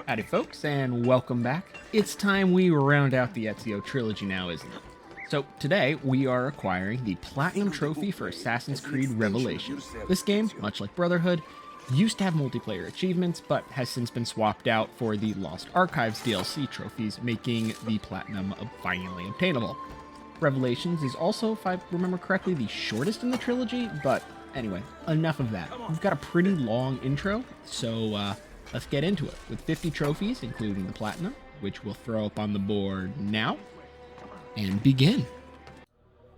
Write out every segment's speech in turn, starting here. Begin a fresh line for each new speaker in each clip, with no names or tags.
Howdy folks, and welcome back. It's time we round out the Ezio Trilogy now, isn't it? So today, we are acquiring the Platinum Trophy for Assassin's Creed Revelations. This game, much like Brotherhood, used to have multiplayer achievements, but has since been swapped out for the Lost Archives DLC trophies, making the Platinum finally obtainable. Revelations is also, if I remember correctly, the shortest in the trilogy, but anyway, enough of that. We've got a pretty long intro, so let's get into it. With 50 trophies, including the Platinum, which we'll throw up on the board now, and begin.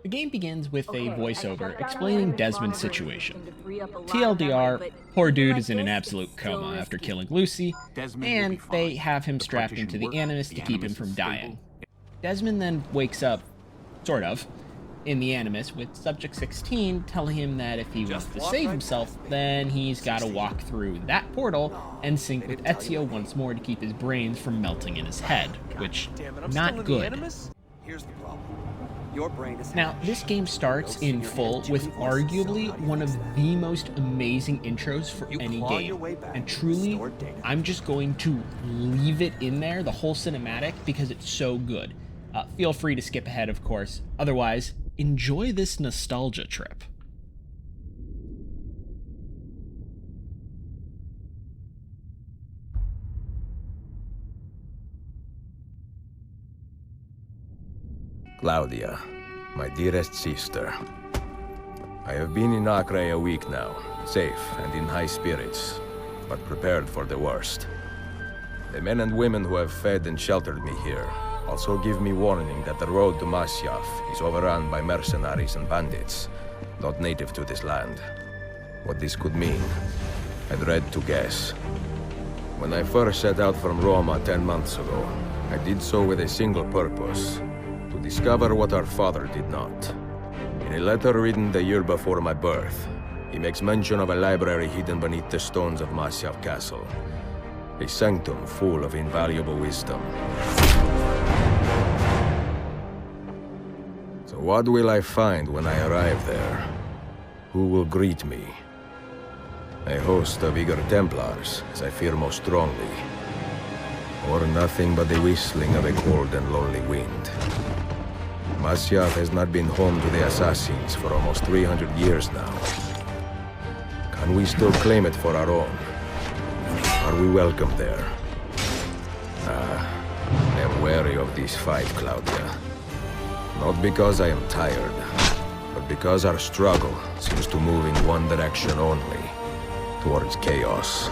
The game begins with a voiceover explaining Desmond's situation. TLDR, poor dude is in an absolute coma after killing Lucy, and they have him strapped into the Animus to keep him from dying. Desmond then wakes up, sort of, in the Animus with Subject 16 telling him that if he wants to save himself, then he's got to walk through that portal and sync with Ezio once more to keep his brains from melting in his head, which, not good.
Here's the problem. Your brain is
Now, this game starts in full with arguably one of the most amazing intros for any game, and truly, I'm just going to leave it in there, the whole cinematic, because it's so good. Feel free to skip ahead, of course. Otherwise, enjoy this nostalgia trip.
Claudia, my dearest sister. I have been in Acre a week now, safe and in high spirits, but prepared for the worst. The men and women who have fed and sheltered me here also give me warning that the road to Masyaf is overrun by mercenaries and bandits, not native to this land. What this could mean, I dread to guess. When I first set out from Roma 10 months ago, I did so with a single purpose: to discover what our father did not. In a letter written the year before my birth, he makes mention of a library hidden beneath the stones of Masyaf Castle, a sanctum full of invaluable wisdom. So what will I find when I arrive there? Who will greet me? A host of eager Templars, as I fear most strongly. Or nothing but the whistling of a cold and lonely wind. Masyaf has not been home to the assassins for almost 300 years now. Can we still claim it for our own? Are we welcome there? I am wary of this fight, Claudia. Not because I am tired, but because our struggle seems to move in one direction only, towards chaos.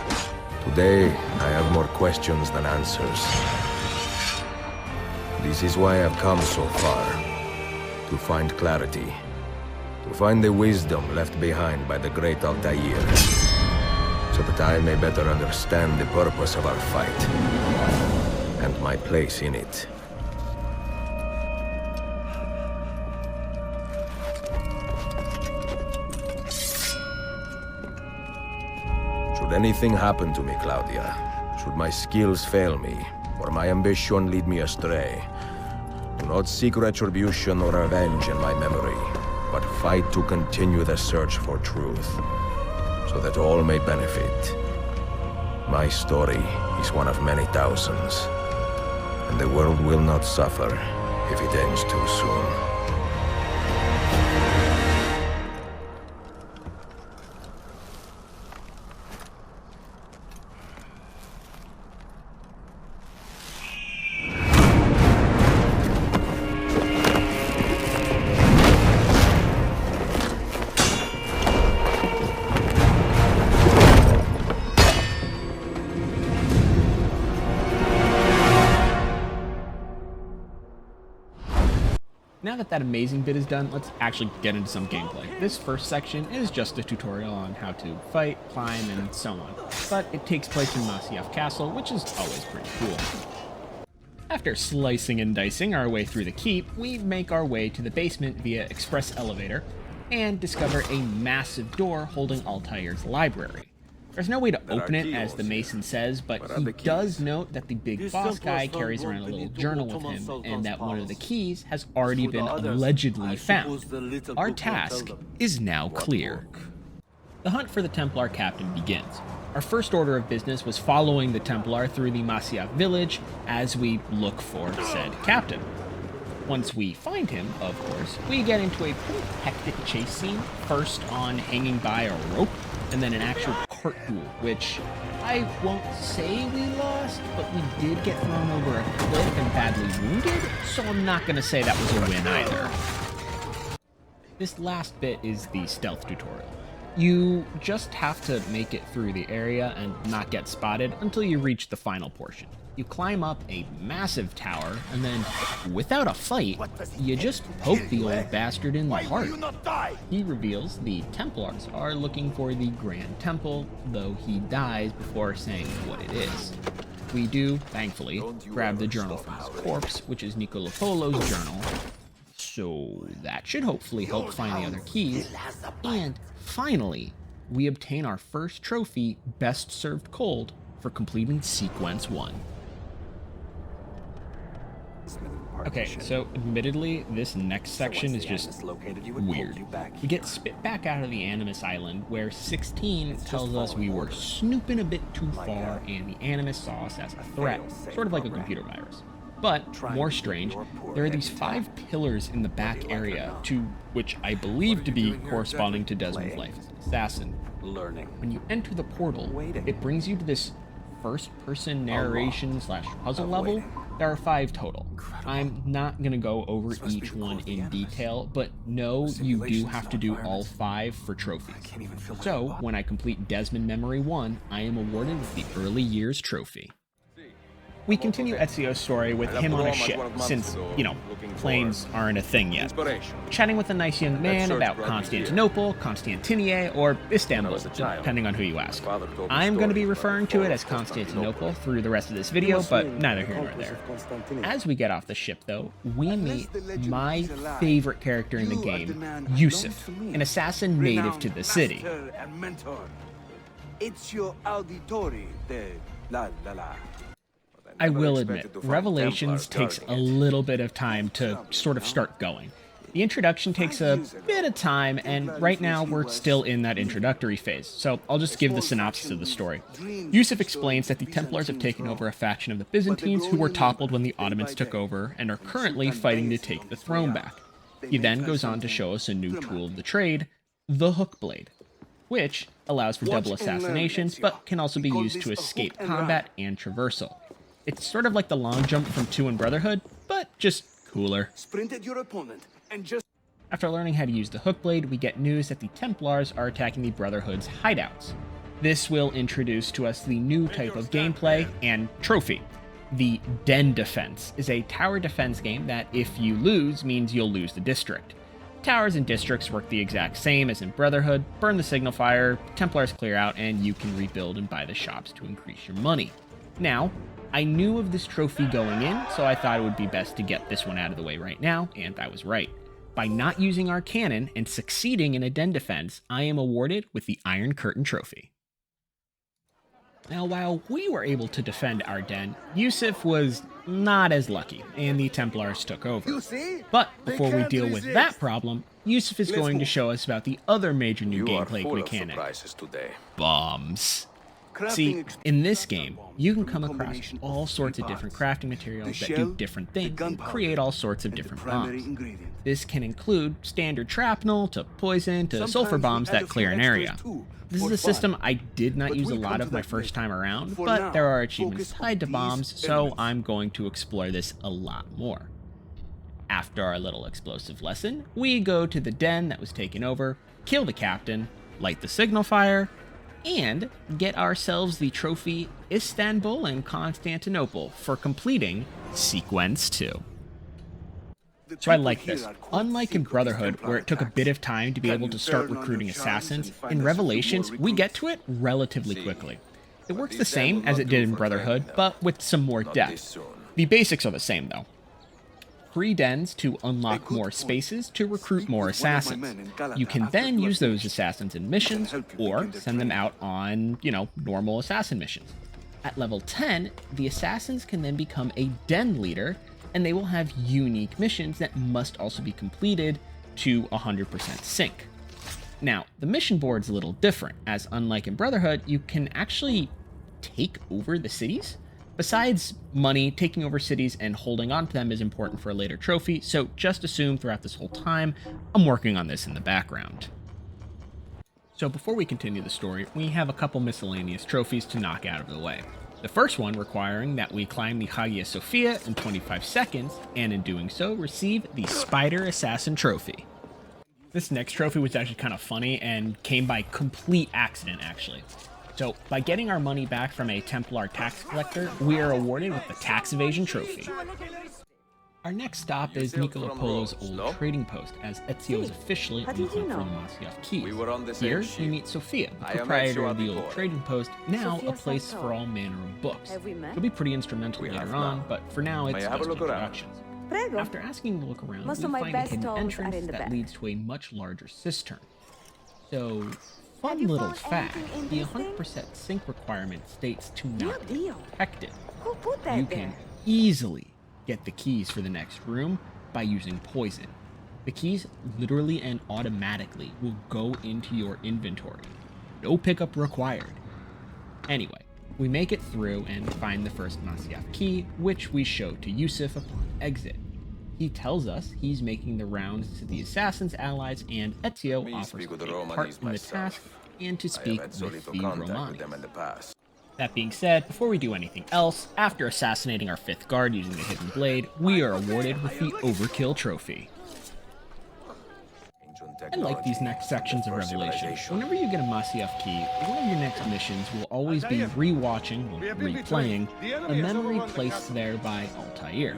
Today, I have more questions than answers. This is why I've come so far. To find clarity. To find the wisdom left behind by the great Altair. So that I may better understand the purpose of our fight. And my place in it. Should anything happen to me, Claudia, should my skills fail me, or my ambition lead me astray, do not seek retribution or revenge in my memory, but fight to continue the search for truth, so that all may benefit. My story is one of many thousands, and the world will not suffer if it ends too soon.
Now that that amazing bit is done, let's actually get into some gameplay. This first section is just a tutorial on how to fight, climb, and so on, but it takes place in Masyaf Castle, which is always pretty cool. After slicing and dicing our way through the keep, we make our way to the basement via express elevator, and discover a massive door holding Altair's library. There's no way to open it, as the Mason says, but he does note that the big boss guy carries around a little journal with him, and that one of the keys has already been allegedly found. Our task is now clear. The hunt for the Templar captain begins. Our first order of business was following the Templar through the Masyaf village as we look for said captain. Once we find him, of course, we get into a pretty hectic chase scene, first on hanging by a rope, and then an actual cart duel, which I won't say we lost, but we did get thrown over a cliff and badly wounded, so I'm not going to say that was a win either. This last bit is the stealth tutorial. You just have to make it through the area and not get spotted until you reach the final portion. You climb up a massive tower, and then, without a fight, you just poke the old bastard in the heart. He reveals the Templars are looking for the Grand Temple, though he dies before saying what it is. We do, thankfully, grab the journal from his corpse, which is Nicola Polo's journal, so that should hopefully help find the other keys, and finally, we obtain our first trophy, Best Served Cold, for completing Sequence 1. Okay, so admittedly, this next section is just weird. We get spit back out of the Animus Island, where 16 tells us we were snooping a bit too far and the Animus saw us as a threat, sort of like a computer virus. But, more strange, there are these 5 pillars in the back area, to which I believe to be corresponding to Desmond's life as an assassin. When you enter the portal, it brings you to this first-person narration/puzzle level. There are 5 total. I'm not going to go over each one in detail, but know you do have to do all 5 for trophies. So, when I complete Desmond Memory 1, I am awarded with the Early Years Trophy. We continue Ezio's story with him on a ship, since, planes aren't a thing yet. Chatting with a nice young man about Constantinople, Constantinier, or Istanbul, depending on who you ask. I'm going to be referring to it as Constantinople through the rest of this video, but neither here nor there. As we get off the ship, though, we meet my favorite character in the game, Yusuf, an assassin native to the city. I will admit, Revelations takes a little bit of time to sort of start going. The introduction takes a bit of time, and right now we're still in that introductory phase, so I'll just give the synopsis of the story. Yusuf explains that the Templars have taken over a faction of the Byzantines who were toppled when the Ottomans took over and are currently fighting to take the throne back. He then goes on to show us a new tool of the trade, the hook blade, which allows for double assassinations, but can also be used to escape combat and traversal. It's sort of like the long jump from 2 in Brotherhood, but just cooler. After learning how to use the hook blade, we get news that the Templars are attacking the Brotherhood's hideouts. This will introduce to us the new type of gameplay and trophy. The Den Defense is a tower defense game that, if you lose, means you'll lose the district. Towers and districts work the exact same as in Brotherhood. Burn the signal fire, Templars clear out, and you can rebuild and buy the shops to increase your money. Now, I knew of this trophy going in, so I thought it would be best to get this one out of the way right now, and I was right. By not using our cannon and succeeding in a den defense, I am awarded with the Iron Curtain Trophy. Now, while we were able to defend our den, Yusuf was not as lucky, and the Templars took over. But before we deal with that problem, Yusuf is going to show us about the other major new gameplay mechanic, bombs. See, in this game, you can come across all sorts of different crafting materials that do different things and create all sorts of different bombs. This can include standard shrapnel, to poison, to sulfur bombs that clear an area. This is a system I did not use a lot of my first time around, but there are achievements tied to bombs, so I'm going to explore this a lot more. After our little explosive lesson, we go to the den that was taken over, kill the captain, light the signal fire, and get ourselves the trophy Istanbul and Constantinople for completing Sequence 2. So I like this. Unlike in Brotherhood, where it took a bit of time to be able to start recruiting assassins, in Revelations, we get to it relatively quickly. It works the same as it did in Brotherhood, but with some more depth. The basics are the same, though. 3 dens to unlock more spaces to recruit more assassins. You can then use those assassins in missions, or send them out on, normal assassin missions. At level 10, the assassins can then become a den leader, and they will have unique missions that must also be completed to 100% sync. Now, the mission board's a little different, as unlike in Brotherhood, you can actually take over the cities. Besides money, taking over cities and holding on to them is important for a later trophy, so just assume throughout this whole time, I'm working on this in the background. So before we continue the story, we have a couple miscellaneous trophies to knock out of the way. The first one requiring that we climb the Hagia Sophia in 25 seconds, and in doing so, receive the Spider Assassin Trophy. This next trophy was actually kind of funny and came by complete accident, actually. So, by getting our money back from a Templar tax collector, we are awarded with the Tax Evasion Trophy. Our next stop is Niccolo Polo's old trading post, as Ezio is officially on the hunt for the Masyaf keys. Here, we meet Sophia, the proprietor of the old trading post, now a place for all manner of books. She'll be pretty instrumental later on, but for now it's just introductions. After asking to look around, we find a hidden entrance that leads to a much larger cistern. So, fun little fact, the 100% sync requirement states to not be protected. You can easily get the keys for the next room by using poison. The keys literally and automatically will go into your inventory. No pickup required. Anyway, we make it through and find the first Masyaf key, which we show to Yusuf upon exit. He tells us he's making the rounds to the Assassin's allies, and Ezio offers to take part in the task and to speak with the Romani. That being said, before we do anything else, after assassinating our 5th guard using the Hidden Blade, we are awarded with the Overkill Trophy. I like these next sections of Revelation. Whenever you get a Masyaf key, one of your next missions will always be rewatching, or replaying, a memory placed there by Altair.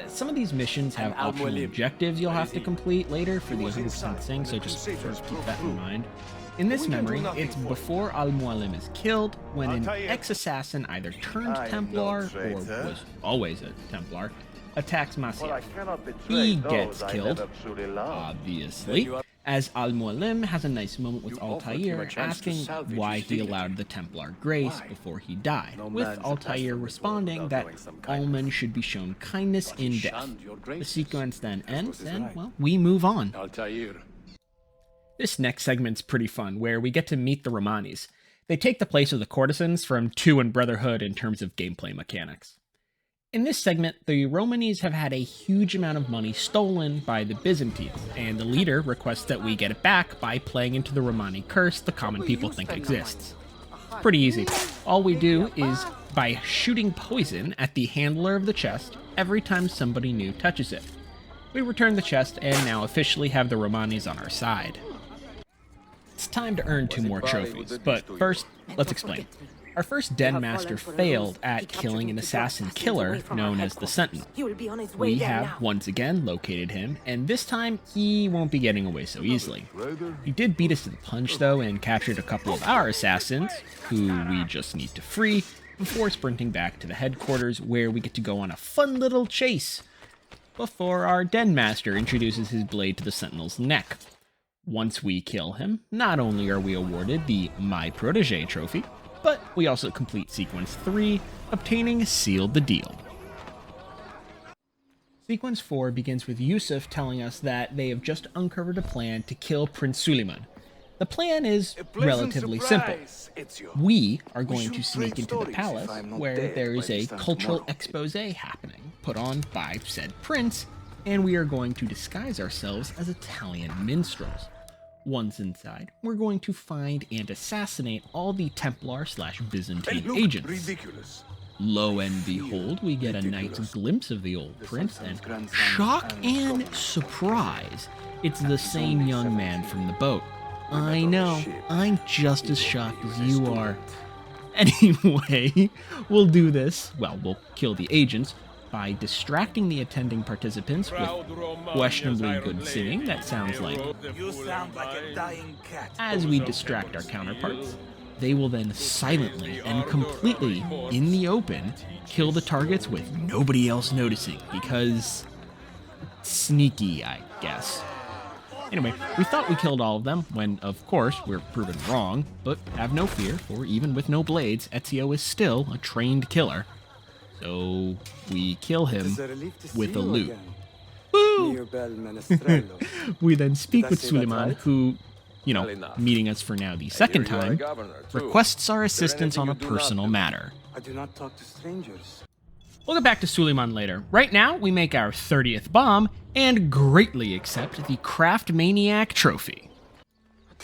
Some of these missions have optional objectives you'll have to complete later for the 100% thing, so just first keep that in mind. In this memory, it's before Al-Mualim is killed, when an ex-assassin either turned Templar, or was always a Templar, attacks Masyaf. He gets killed, obviously, as Al-Mualim has a nice moment with Altair, asking why he allowed the Templar grace before he died, with Altair responding that all men should be shown kindness in death. The sequence then ends, and, well, we move on. This next segment's pretty fun, where we get to meet the Romanis. They take the place of the courtesans from 2 and Brotherhood in terms of gameplay mechanics. In this segment, the Romanis have had a huge amount of money stolen by the Byzantines, and the leader requests that we get it back by playing into the Romani curse the common people think exists. Pretty easy. All we do is by shooting poison at the handler of the chest every time somebody new touches it. We return the chest and now officially have the Romanis on our side. It's time to earn 2 more trophies, but first, let's explain. Our first Den Master failed at killing an assassin killer known as the Sentinel. We have once again located him, and this time he won't be getting away so easily. He did beat us to the punch though and captured a couple of our assassins, who we just need to free, before sprinting back to the headquarters where we get to go on a fun little chase before our Den Master introduces his blade to the Sentinel's neck. Once we kill him, not only are we awarded the My Protégé trophy, but we also complete Sequence 3, obtaining Sealed the Deal. Sequence 4 begins with Yusuf telling us that they have just uncovered a plan to kill Prince Suleiman. The plan is relatively simple. We are going to sneak into the palace, where there is a cultural expose happening, put on by said prince, and we are going to disguise ourselves as Italian minstrels. Once inside, we're going to find and assassinate all the Templar/Byzantine agents. Lo and behold, we get a night's glimpse of the old prince, and shock and surprise, it's the same young man from the boat. I know, I'm just as shocked as you are. Anyway, we'll do this, well, we'll kill the agents, by distracting the attending participants with questionably good singing that sounds like,
"You sound like a dying cat."
As we distract our counterparts, they will then silently and completely in the open kill the targets with nobody else noticing, because sneaky, I guess. Anyway, we thought we killed all of them, when of course we're proven wrong, but have no fear, for even with no blades, Ezio is still a trained killer. So we kill him with a lute. Woo! We then speak with Suleiman, who you know, meeting us for now the second time, requests our assistance on a personal matter.
I do not talk to strangers.
We'll get back to Suleiman later. Right now, we make our 30th bomb and greatly accept the Craft Maniac trophy.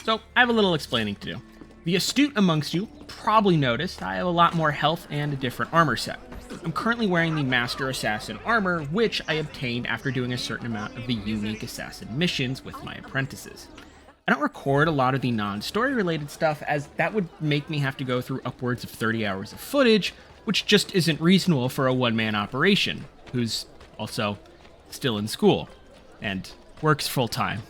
So, I have a little explaining to do. The astute amongst you probably noticed I have a lot more health and a different armor set. I'm currently wearing the Master Assassin armor, which I obtained after doing a certain amount of the unique assassin missions with my apprentices. I don't record a lot of the non-story related stuff, as that would make me have to go through upwards of 30 hours of footage, which just isn't reasonable for a one-man operation, who's also still in school, and works full-time.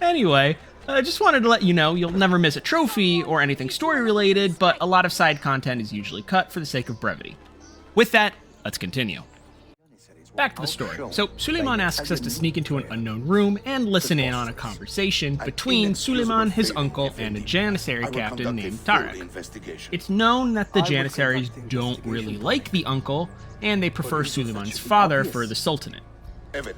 Anyway, I just wanted to let you know you'll never miss a trophy or anything story-related, but a lot of side content is usually cut for the sake of brevity. With that, let's continue. Back to the story. So, Suleiman asks us to sneak into an unknown room and listen in on a conversation between Suleiman, his uncle, and a Janissary captain named Tarek. It's known that the Janissaries don't really like the uncle, and they prefer Suleiman's father for the Sultanate.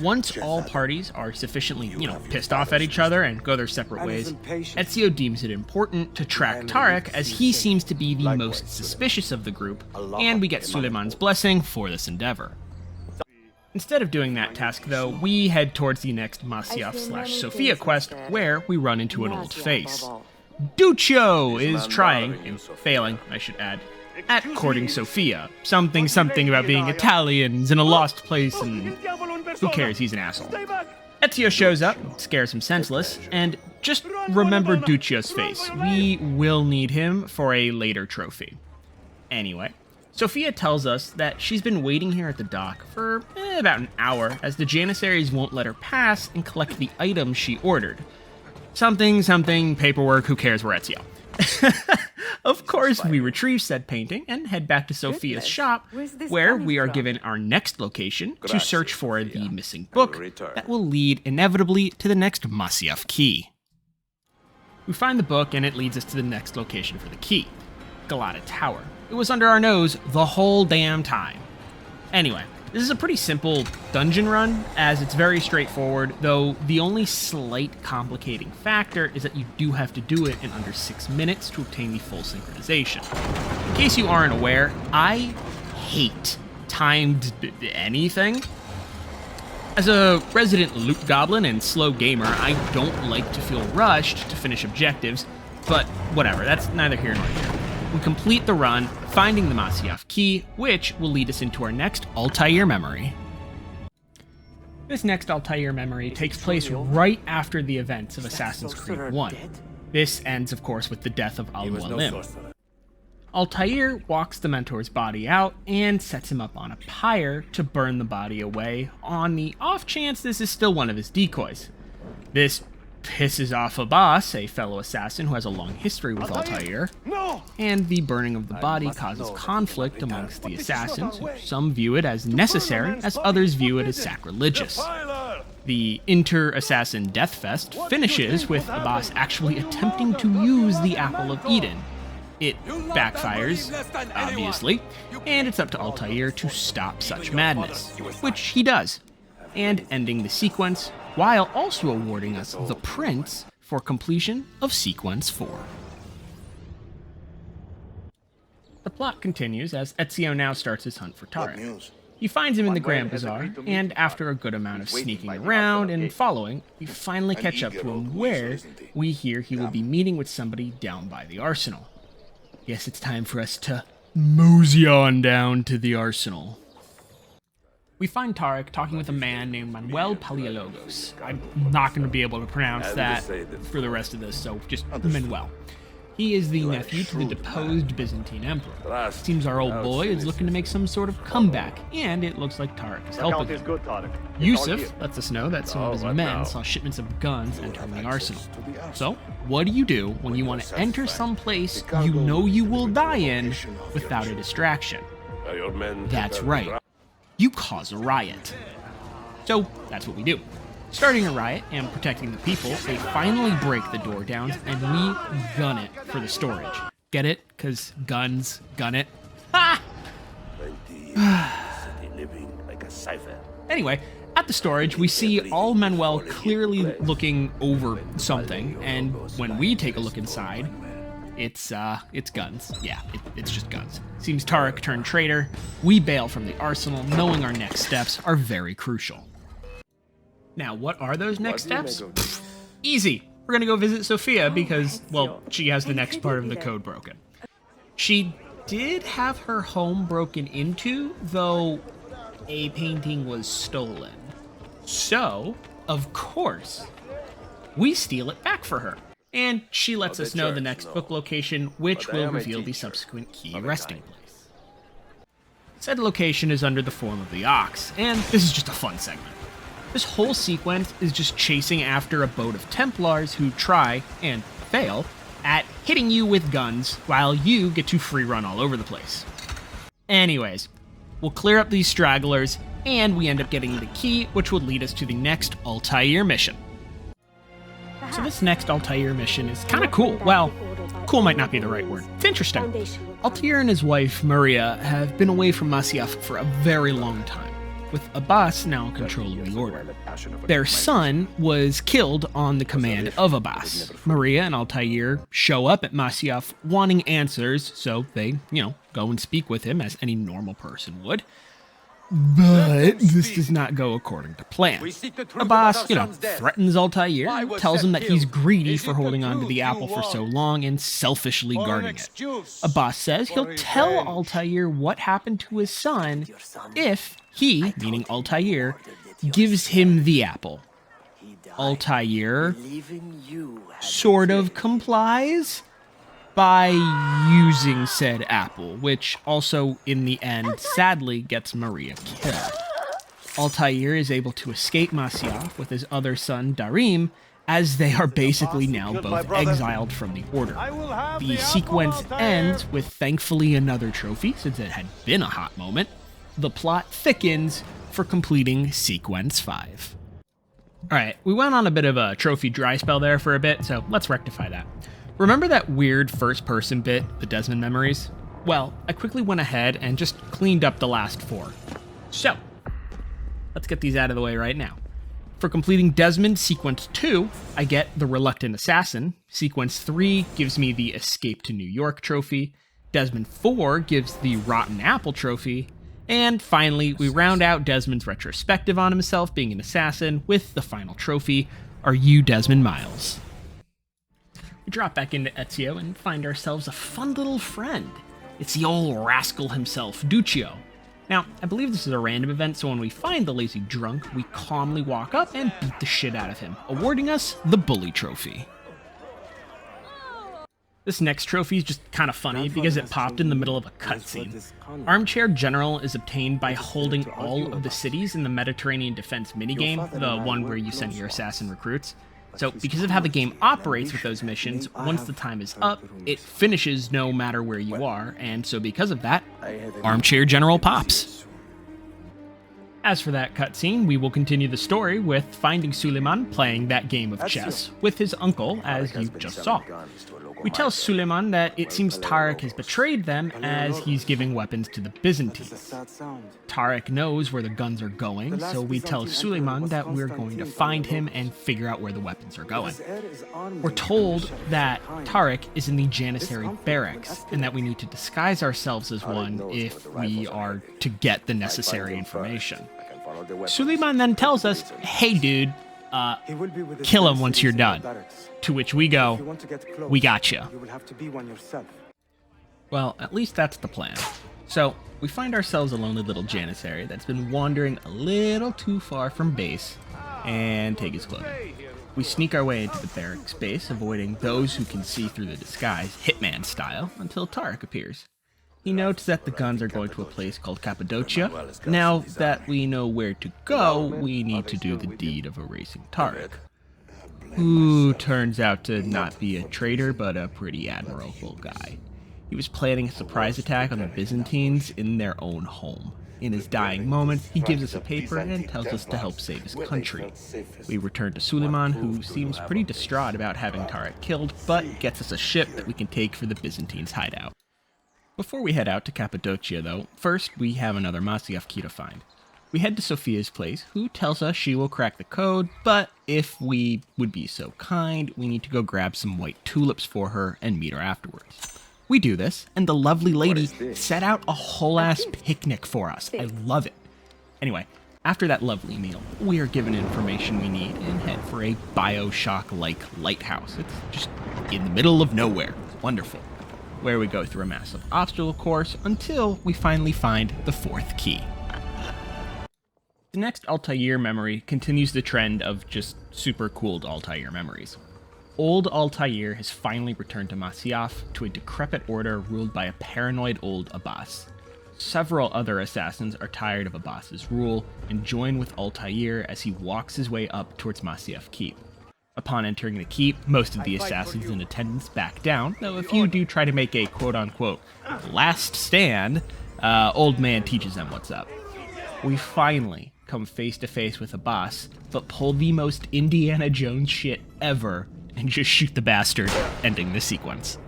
Once all parties are sufficiently, pissed off at each other and go their separate ways, Ezio deems it important to track Tarek, as he seems to be the most suspicious of the group, and we get Suleiman's blessing for this endeavor. Instead of doing that task, though, we head towards the next Masyaf/Sophia quest, where we run into an old face. Duccio is trying, and failing, I should add, at courting Sophia. Something about being Italians in a lost place, and who cares, he's an asshole. Ezio shows up, scares him senseless, and just remember Duccio's face. We will need him for a later trophy. Anyway, Sophia tells us that she's been waiting here at the dock for about an hour, as the Janissaries won't let her pass and collect the items she ordered. Something, paperwork, who cares, we're Ezio. Of course, we retrieve said painting and head back to Sophia's shop, where we are given our next location to search for the missing book that will lead inevitably to the next Masyaf key. We find the book and it leads us to the next location for the key, Galata Tower. It was under our nose the whole damn time. Anyway, this is a pretty simple dungeon run, as it's very straightforward, though the only slight complicating factor is that you do have to do it in under 6 minutes to obtain the full synchronization. In case you aren't aware, I hate timed anything. As a resident loot goblin and slow gamer, I don't like to feel rushed to finish objectives, but whatever, that's neither here nor there. We complete the run, finding the Masyaf key, which will lead us into our next Altair memory. This next Altair memory takes place right after the events of Assassin's Creed 1. This ends, of course, with the death of Al-Mualim. Altair walks the mentor's body out and sets him up on a pyre to burn the body away, on the off chance this is still one of his decoys. This pisses off Abbas, a fellow assassin who has a long history with Altair, and the burning of the body causes conflict amongst the assassins. Some view it as necessary, as others view it as sacrilegious. The inter-assassin deathfest finishes with Abbas actually attempting to use the Apple of Eden. It backfires, obviously, and it's up to Altair to stop such madness, which he does, and ending the sequence, while also awarding us the Prince for completion of Sequence 4. The plot continues as Ezio now starts his hunt for Tarek. He finds him in the Grand Bazaar, and after a good amount of sneaking around and following, we finally catch up to him where we hear he will be meeting with somebody down by the arsenal. Yes, it's time for us to mosey on down to the arsenal. We find Tarek talking with a man named Manuel Paleologos. I'm not going to be able to pronounce that for the rest of this, so just Manuel. He is the nephew to the deposed Byzantine emperor. It seems our old boy is looking to make some sort of comeback, and it looks like Tarek is helping him. Yusuf lets us know that some of his men saw shipments of guns entering the arsenal. So, what do when you want to enter some place you know you will die in without a distraction? That's right. You cause a riot. So, that's what we do. Starting a riot and protecting the people, they finally break the door down, and we gun it for the storage. Get it? 'Cause guns, gun it. Ha! Anyway, At the storage, we see all Manuel clearly looking over something, and when we take a look inside, it's guns. Yeah, it's just guns. Seems Tarek turned traitor. We bail from the arsenal, knowing our next steps are very crucial. Now, what are those next steps? Easy. We're gonna go visit Sophia because, well, she has the next part of the code broken. She did have her home broken into, though a painting was stolen. So, of course, we steal it back for her. And she lets us know the next book location, which will reveal the subsequent key resting place. Said location is under the form of the ox, and this is just a fun segment. This whole sequence is just chasing after a boat of Templars who try, and fail, at hitting you with guns while you get to free run all over the place. Anyways, we'll clear up these stragglers, and we end up getting the key, which will lead us to the next Altair mission. So this next Altair mission is kind of cool. Well, cool might not be the right word. It's interesting. Altair and his wife, Maria, have been away from Masyaf for a very long time, with Abbas now in control of the order. Their son was killed on the command of Abbas. Maria and Altair show up at Masyaf wanting answers, so they, go and speak with him as any normal person would. But this does not go according to plan. Abbas, threatens Altair, tells him that he's greedy for holding on to the apple for so long and selfishly guarding it. Abbas says he'll tell Altair what happened to his son if he, meaning Altair, gives him the apple. Altair sort of complies by using said apple, which also, in the end, sadly gets Maria killed. Altair is able to escape Masyaf with his other son, Darim, as they are basically now both exiled from the Order. The sequence ends with thankfully another trophy, since it had been a hot moment. The plot thickens for completing Sequence 5. Alright, we went on a bit of a trophy dry spell there for a bit, so let's rectify that. Remember that weird first-person bit, the Desmond memories? Well, I quickly went ahead and just cleaned up the last 4. So, let's get these out of the way right now. For completing Desmond Sequence 2, I get the Reluctant Assassin. Sequence 3 gives me the Escape to New York trophy. Desmond 4 gives the Rotten Apple trophy. And finally, we round out Desmond's retrospective on himself being an assassin with the final trophy, Are You Desmond Miles? We drop back into Ezio and find ourselves a fun little friend. It's the old rascal himself, Duccio. Now, I believe this is a random event, so when we find the lazy drunk, we calmly walk up and beat the shit out of him, awarding us the Bully Trophy. This next trophy is just kind of funny because it popped in the middle of a cutscene. Armchair General is obtained by holding all of the cities in the Mediterranean Defense minigame, the one where you send your assassin recruits. So, because of how the game operates with those missions, once the time is up, it finishes no matter where you are, and so because of that, Armchair General pops. As for that cutscene, we will continue the story with finding Suleiman playing that game of chess with his uncle, as you just saw. We tell Suleiman that it seems Tarek has betrayed them as he's giving weapons to the Byzantines. Tarek knows where the guns are going, so we tell Suleiman that we're going to find him and figure out where the weapons are going. We're told that Tarek is in the Janissary barracks, and that we need to disguise ourselves as one if we are to get the necessary information. Suleiman then tells us, hey dude, kill him once you're done. To which we go, we gotcha. Well, at least that's the plan. So, we find ourselves a lonely little Janissary that's been wandering a little too far from base, and take his clothing. We sneak our way into the barracks base, avoiding those who can see through the disguise, Hitman style, until Tarek appears. He notes that the guns are going to a place called Cappadocia. Now that we know where to go, we need to do the deed of erasing Tarek, who turns out to not be a traitor, but a pretty admirable guy. He was planning a surprise attack on the Byzantines in their own home. In his dying moments, he gives us a paper and tells us to help save his country. We return to Suleiman, who seems pretty distraught about having Tarek killed, but gets us a ship that we can take for the Byzantines' hideout. Before we head out to Cappadocia, though, first we have another Masyaf key to find. We head to Sophia's place, who tells us she will crack the code, but if we would be so kind, we need to go grab some white tulips for her and meet her afterwards. We do this, and the lovely lady set out a whole-ass picnic for us. I love it. Anyway, after that lovely meal, we are given information we need and head for a Bioshock-like lighthouse. It's just in the middle of nowhere. Wonderful. Where we go through a massive obstacle course until we finally find the 4th key. The next Altair memory continues the trend of just super cool Altair memories. Old Altair has finally returned to Masyaf, to a decrepit order ruled by a paranoid old Abbas. Several other assassins are tired of Abbas's rule and join with Altair as he walks his way up towards Masyaf Keep. Upon entering the keep, most of the assassins in attendance back down, though a few do try to make a quote-unquote last stand, old man teaches them what's up. We finally come face to face with Abbas, but pull the most Indiana Jones shit ever and just shoot the bastard, ending the sequence.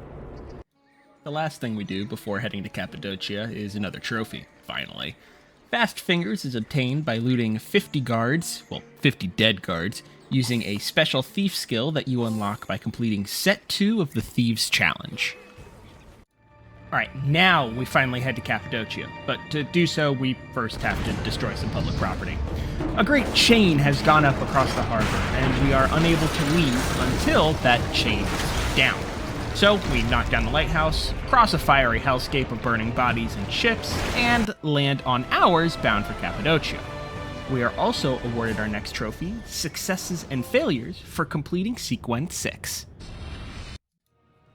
The last thing we do before heading to Cappadocia is another trophy, finally. Fast Fingers is obtained by looting 50 guards, well, 50 dead guards, using a special thief skill that you unlock by completing Set 2 of the Thieves Challenge. Alright, now we finally head to Cappadocia, but to do so, we first have to destroy some public property. A great chain has gone up across the harbor, and we are unable to leave until that chain is down. So, we knock down the lighthouse, cross a fiery hellscape of burning bodies and ships, and land on ours bound for Cappadocia. We are also awarded our next trophy, Successes and Failures, for completing Sequence 6.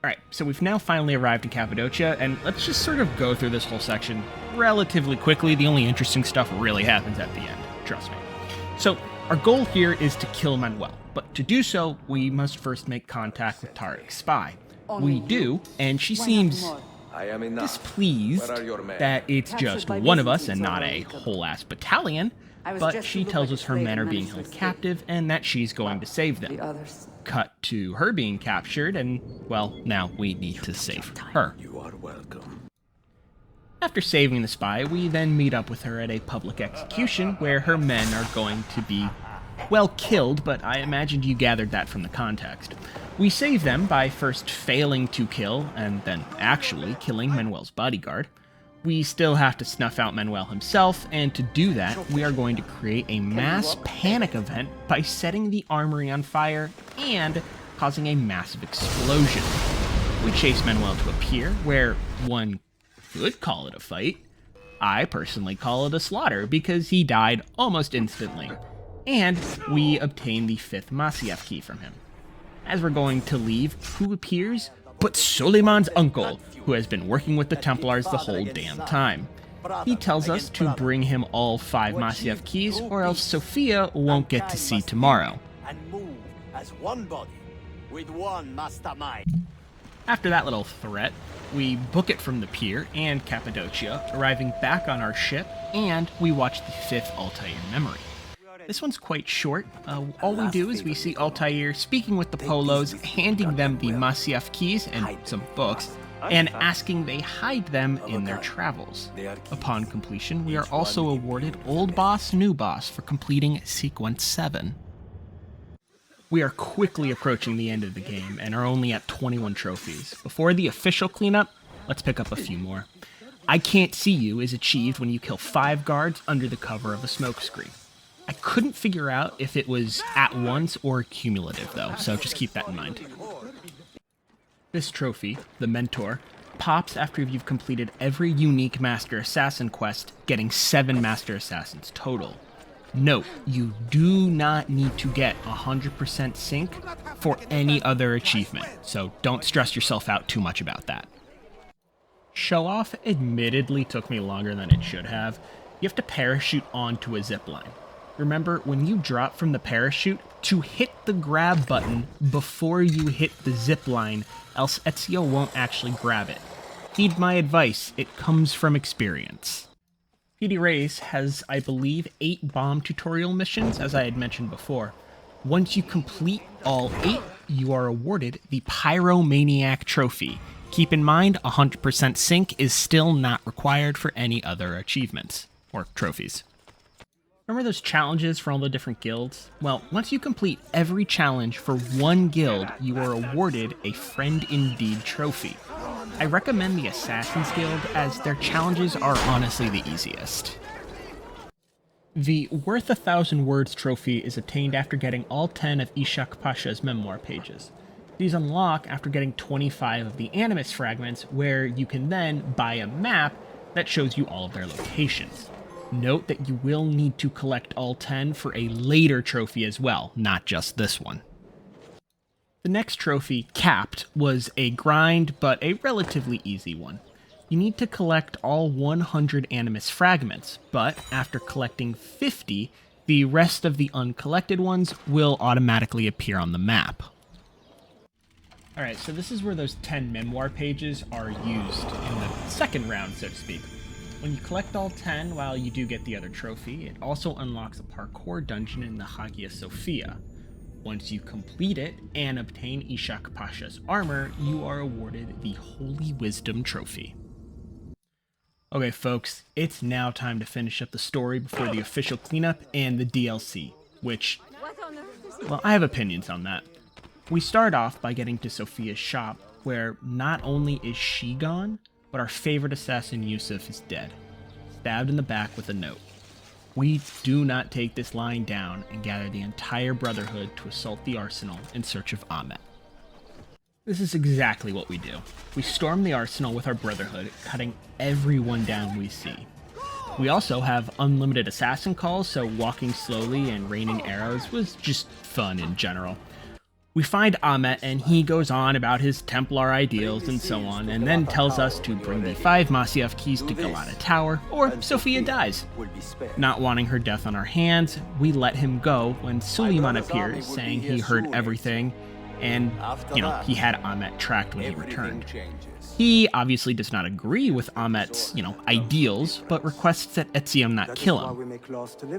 Alright, so we've now finally arrived in Cappadocia, and let's just sort of go through this whole section relatively quickly. The only interesting stuff really happens at the end, trust me. So, our goal here is to kill Manuel, but to do so, we must first make contact with Tarek's spy. We do, and she seems displeased that it's just one of us and not a whole-ass battalion, but she tells us her men are being held captive and that she's going to save them. Cut to her being captured, and, well, now we need to save her.
You are welcome.
After saving the spy, we then meet up with her at a public execution where her men are going to be, well, killed, but I imagined you gathered that from the context. We save them by first failing to kill, and then actually killing Manuel's bodyguard. We still have to snuff out Manuel himself, and to do that, we are going to create a mass panic event by setting the armory on fire and causing a massive explosion. We chase Manuel to a pier, where one could call it a fight. I personally call it a slaughter, because he died almost instantly. And we obtain the 5th Masyaf key from him. As we're going to leave, who appears but Suleiman's uncle, who has been working with the Templars the whole damn time. He tells us to bring him all 5 Masyaf keys, or else Sophia won't get to see tomorrow.
And move as one body with one mastermind.
After that little threat, we book it from the pier and Cappadocia, arriving back on our ship, and we watch the 5th Altair memory. This one's quite short. All we do is we see Altair speaking with the Polos, handing them the Masyaf keys and some books, and asking they hide them in their travels. Upon completion, we are also awarded Old Boss, New Boss for completing Sequence 7. We are quickly approaching the end of the game and are only at 21 trophies. Before the official cleanup, let's pick up a few more. I Can't See You is achieved when you kill 5 guards under the cover of a smokescreen. I couldn't figure out if it was at once or cumulative, though, so just keep that in mind. This trophy, the Mentor, pops after you've completed every unique Master Assassin quest, getting 7 Master Assassins total. Note, you do not need to get 100% sync for any other achievement, so don't stress yourself out too much about that. Show Off admittedly took me longer than it should have. You have to parachute onto a zipline. Remember, when you drop from the parachute, to hit the grab button before you hit the zip line, else Ezio won't actually grab it. Heed my advice, it comes from experience. PD Race has, I believe, 8 bomb tutorial missions, as I had mentioned before. Once you complete all 8, you are awarded the Pyromaniac Trophy. Keep in mind, 100% sync is still not required for any other achievements, or trophies. Remember those challenges for all the different guilds? Well, once you complete every challenge for one guild, you are awarded a Friend Indeed trophy. I recommend the Assassin's Guild as their challenges are honestly the easiest. The Worth 1,000 Words trophy is obtained after getting all 10 of Ishak Pasha's memoir pages. These unlock after getting 25 of the Animus fragments, where you can then buy a map that shows you all of their locations. Note that you will need to collect all 10 for a later trophy as well, not just this one. The next trophy, Capped, was a grind, but a relatively easy one. You need to collect all 100 Animus fragments, but after collecting 50, the rest of the uncollected ones will automatically appear on the map. Alright, so this is where those 10 memoir pages are used in the second round, so to speak. When you collect all 10 while you do get the other trophy, it also unlocks a parkour dungeon in the Hagia Sophia. Once you complete it and obtain Ishak Pasha's armor, you are awarded the Holy Wisdom trophy. Okay folks, it's now time to finish up the story before the official cleanup and the DLC, which, well, I have opinions on that. We start off by getting to Sophia's shop, where not only is she gone, but our favorite assassin Yusuf is dead, stabbed in the back with a note. We do not take this lying down and gather the entire Brotherhood to assault the arsenal in search of Ahmet. This is exactly what we do. We storm the arsenal with our Brotherhood, cutting everyone down we see. We also have unlimited assassin calls, so walking slowly and raining arrows was just fun in general. We find Ahmet, and he goes on about his Templar ideals and so on, and then tells us to bring the 5 Masyaf keys to Galata Tower, or Sophia dies. Not wanting her death on our hands, we let him go when Suleiman appears, saying he heard everything, and, he had Ahmet tracked when he returned. He obviously does not agree with Ahmet's, ideals, but requests that Ezio not kill him.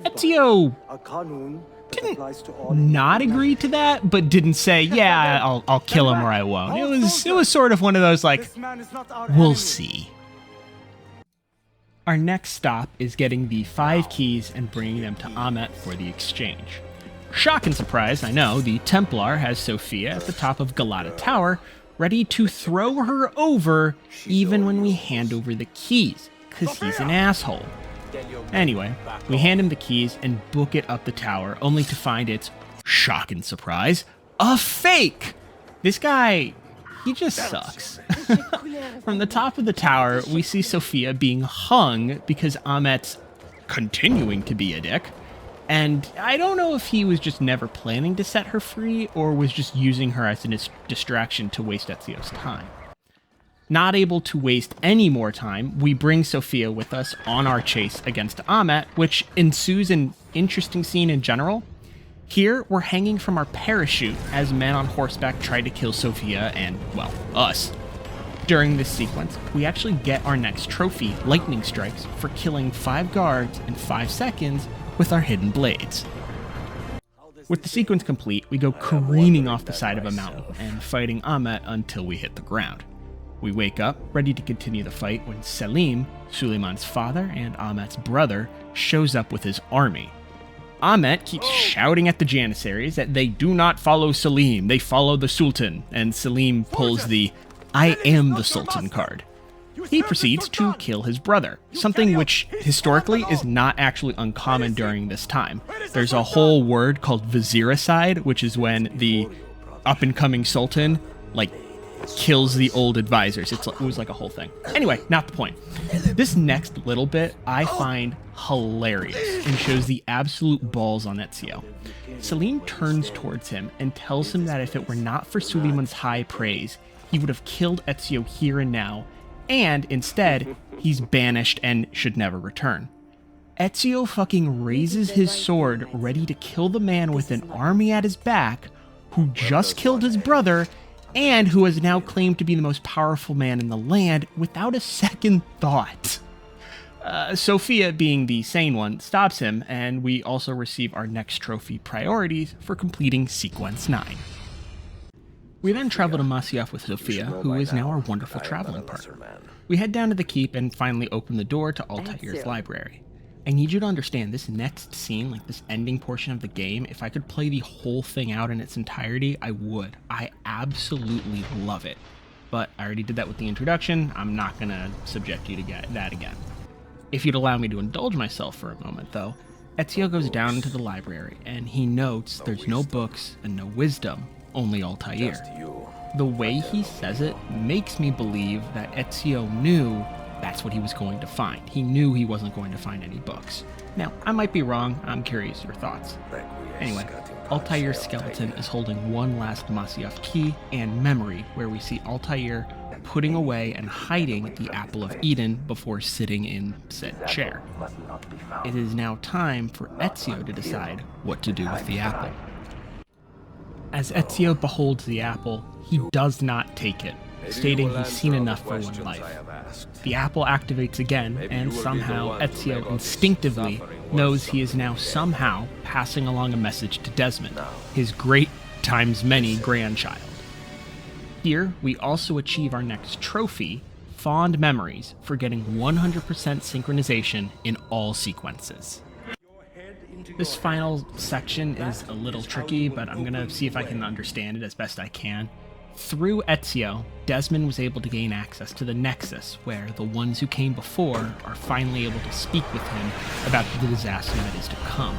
Ezio didn't not agree to that, but didn't say, yeah, I'll kill him or I won't. It was sort of one of those, like, we'll see. Our next stop is getting the 5 keys and bringing them to Ahmet for the exchange. Shock and surprise, I know, the Templar has Sophia at the top of Galata Tower, ready to throw her over even when we hand over the keys, because he's an asshole. Anyway, we hand him the keys and book it up the tower, only to find it's, shock and surprise, a fake! This guy, he just sucks. From the top of the tower, we see Sophia being hung because Ahmet's continuing to be a dick. And I don't know if he was just never planning to set her free or was just using her as a distraction to waste Ezio's time. Not able to waste any more time, we bring Sophia with us on our chase against Ahmet, which ensues an interesting scene in general. Here, we're hanging from our parachute as men on horseback try to kill Sophia and, well, us. During this sequence, we actually get our next trophy, Lightning Strikes, for killing 5 guards in 5 seconds with our hidden blades. With the sequence complete, we go careening off the side of a mountain and fighting Ahmet until we hit the ground. We wake up, ready to continue the fight, when Selim, Suleiman's father and Ahmet's brother, shows up with his army. Ahmet keeps shouting at the Janissaries that they do not follow Selim, they follow the Sultan, and Selim pulls the I am the Sultan card. He proceeds to kill his brother, something which historically is not actually uncommon during this time. There's a whole word called viziricide, which is when the up-and-coming Sultan, kills the old advisors. It was like a whole thing. Anyway, not the point. This next little bit I find hilarious and shows the absolute balls on Ezio. Selim turns towards him and tells him that if it were not for Suleiman's high praise, he would have killed Ezio here and now, and instead, he's banished and should never return. Ezio fucking raises his sword, ready to kill the man with an army at his back, who just killed his brother, and who has now claimed to be the most powerful man in the land without a second thought. Sophia, being the sane one, stops him, and we also receive our next trophy priorities for completing Sequence 9. We then travel to Masyaf with Sophia, who is now our wonderful traveling partner. We head down to the keep and finally open the door to Altair's library. I need you to understand this next scene, like this ending portion of the game, if I could play the whole thing out in its entirety, I would. I absolutely love it. But I already did that with the introduction. I'm not going to subject you to get that again. If you'd allow me to indulge myself for a moment, though, Ezio goes down into the library, and he notes there's no books and no wisdom, only Altair. The way he says it makes me believe that Ezio knew that's what he was going to find. He knew he wasn't going to find any books. Now, I might be wrong. I'm curious your thoughts. Anyway, Altair's skeleton is holding one last Masyaf key and memory, where we see Altair putting away and hiding the Apple of Eden before sitting in said chair. It is now time for Ezio to decide what to do with the apple. As Ezio beholds the apple, he does not take it, stating he's seen enough for one life. The apple activates again, and somehow Ezio instinctively knows he is now somehow passing along a message to Desmond, his great times many grandchild. Here, we also achieve our next trophy, Fond Memories, for getting 100% synchronization in all sequences. This final section is a little tricky, but I'm going to see if I can understand it as best I can. Through Ezio, Desmond was able to gain access to the Nexus, where the ones who came before are finally able to speak with him about the disaster that is to come.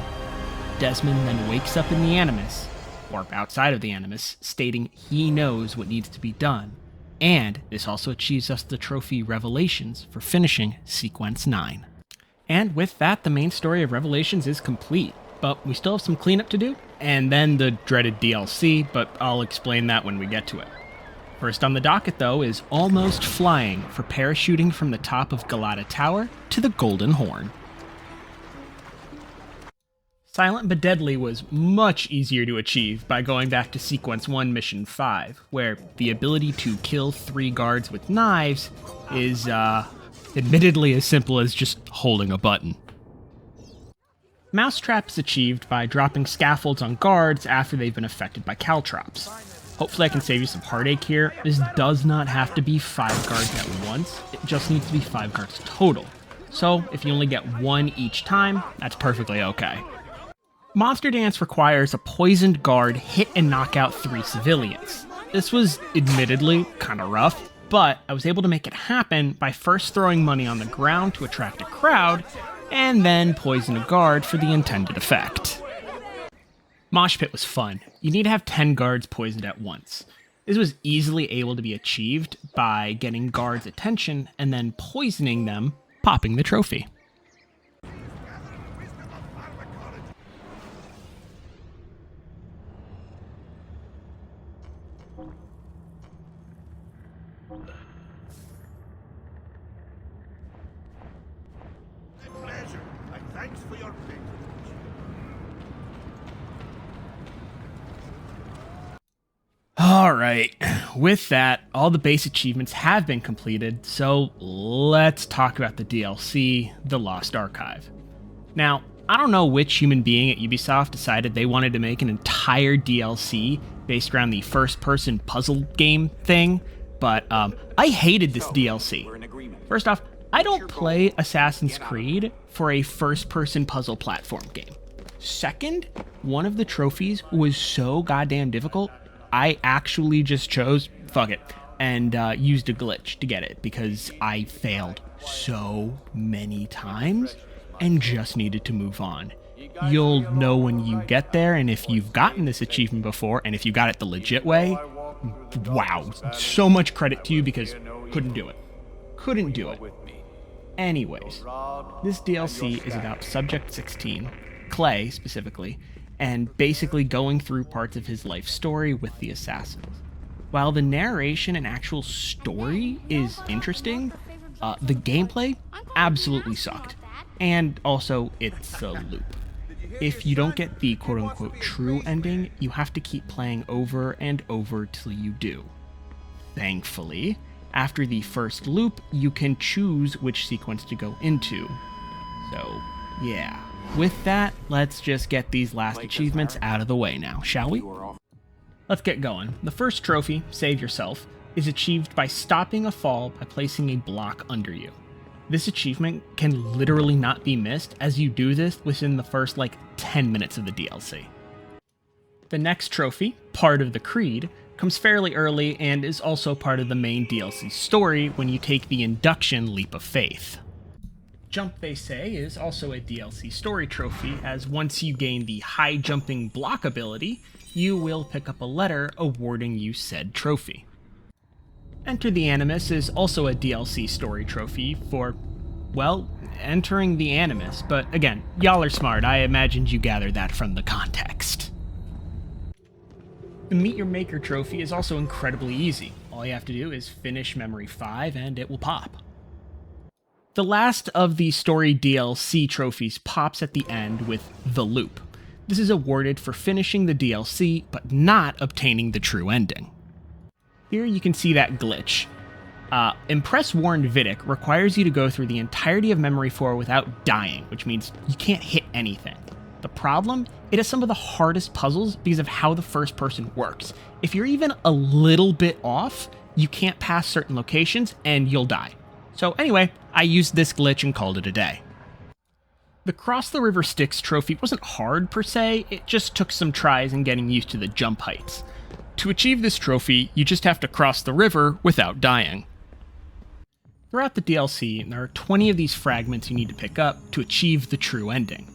Desmond then wakes up in the Animus, or outside of the Animus, stating he knows what needs to be done, and this also achieves us the trophy Revelations for finishing Sequence 9. And with that, the main story of Revelations is complete, but we still have some cleanup to do, and then the dreaded DLC, but I'll explain that when we get to it. First on the docket, though, is Almost Flying for parachuting from the top of Galata Tower to the Golden Horn. Silent but Deadly was much easier to achieve by going back to Sequence 1 Mission 5, where the ability to kill 3 guards with knives is, admittedly as simple as just holding a button. Mousetrap is achieved by dropping scaffolds on guards after they've been affected by caltrops. Hopefully I can save you some heartache here. This does not have to be 5 guards at once, it just needs to be 5 guards total. So if you only get 1 each time, that's perfectly okay. Monster Dance requires a poisoned guard hit and knock out 3 civilians. This was admittedly kinda rough, but I was able to make it happen by first throwing money on the ground to attract a crowd, and then poison a guard for the intended effect. Mosh Pit was fun. You need to have 10 guards poisoned at once. This was easily able to be achieved by getting guards' attention and then poisoning them, popping the trophy. Alright, with that, all the base achievements have been completed, so let's talk about the DLC, The Lost Archive. Now, I don't know which human being at Ubisoft decided they wanted to make an entire DLC based around the first-person puzzle game thing, but I hated this DLC. First off, I don't play Assassin's Creed for a first-person puzzle platform game. Second, one of the trophies was so goddamn difficult, I actually just chose, fuck it, and used a glitch to get it because I failed so many times and just needed to move on. You'll know when you get there, and if you've gotten this achievement before, and if you got it the legit way, wow, so much credit to you because couldn't do it. Couldn't do it. Anyways, this DLC is about Subject 16, Clay specifically, and basically going through parts of his life story with the assassins. While the narration and actual story is interesting, the gameplay absolutely sucked. And also, it's a loop. If you don't get the quote-unquote true ending, you have to keep playing over and over till you do. Thankfully, after the first loop, you can choose which sequence to go into. So, yeah. With that, let's just get these last achievements out of the way now, shall we? Let's get going. The first trophy, Save Yourself, is achieved by stopping a fall by placing a block under you. This achievement can literally not be missed, as you do this within the first 10 minutes of the DLC. The next trophy, part of the Creed, comes fairly early and is also part of the main DLC story when you take the Induction Leap of Faith. Jump, they say, is also a DLC story trophy, as once you gain the high jumping block ability, you will pick up a letter awarding you said trophy. Enter the Animus is also a DLC story trophy for, well, entering the Animus, but again, y'all are smart, I imagined you gathered that from the context. The Meet Your Maker trophy is also incredibly easy. All you have to do is finish Memory 5 and it will pop. The last of the story DLC trophies pops at the end with The Loop. This is awarded for finishing the DLC, but not obtaining the true ending. Here you can see that glitch. Impress Warren Vidic requires you to go through the entirety of Memory 4 without dying, which means you can't hit anything. The problem? It has some of the hardest puzzles because of how the first person works. If you're even a little bit off, you can't pass certain locations and you'll die. So anyway, I used this glitch and called it a day. The Cross the River Styx trophy wasn't hard per se, it just took some tries and getting used to the jump heights. To achieve this trophy, you just have to cross the river without dying. Throughout the DLC, there are 20 of these fragments you need to pick up to achieve the true ending.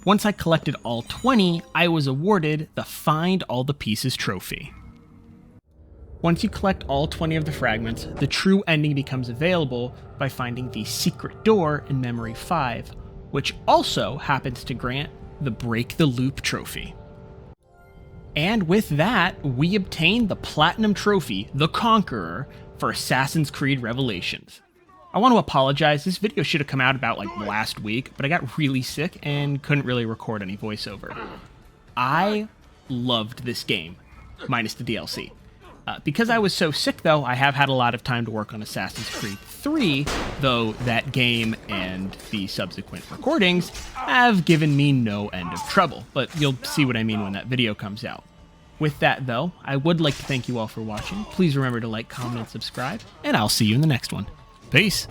Once I collected all 20, I was awarded the Find All the Pieces trophy. Once you collect all 20 of the fragments, the true ending becomes available by finding the secret door in Memory 5, which also happens to grant the Break the Loop trophy. And with that, we obtain the Platinum Trophy, the Conqueror, for Assassin's Creed Revelations. I want to apologize, this video should have come out about last week, but I got really sick and couldn't really record any voiceover. I loved this game, minus the DLC. Because I was so sick though, I have had a lot of time to work on Assassin's Creed 3, though that game and the subsequent recordings have given me no end of trouble, but you'll see what I mean when that video comes out. With that though, I would like to thank you all for watching. Please remember to like, comment, and subscribe, and I'll see you in the next one. Peace!